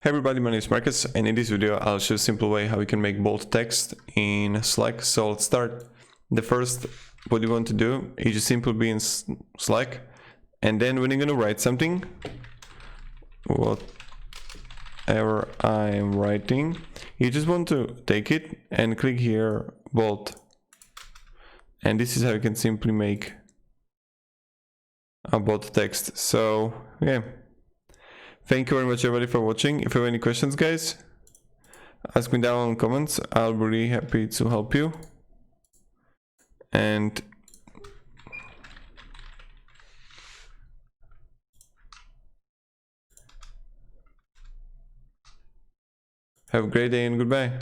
Hey everybody, my name is Marcus, and in this video I'll show a simple way how we can make bold text in Slack. So let's start. The first, what you want to do is just simply be in Slack, and then when you're gonna write something, whatever I'm writing, you just want to take it and click here, bold. And this is how you can simply make a bold text. So yeah. Thank you very much everybody for watching. If you have any questions, guys, ask me down in the comments. I'll be really happy to help you. And have a great day and goodbye.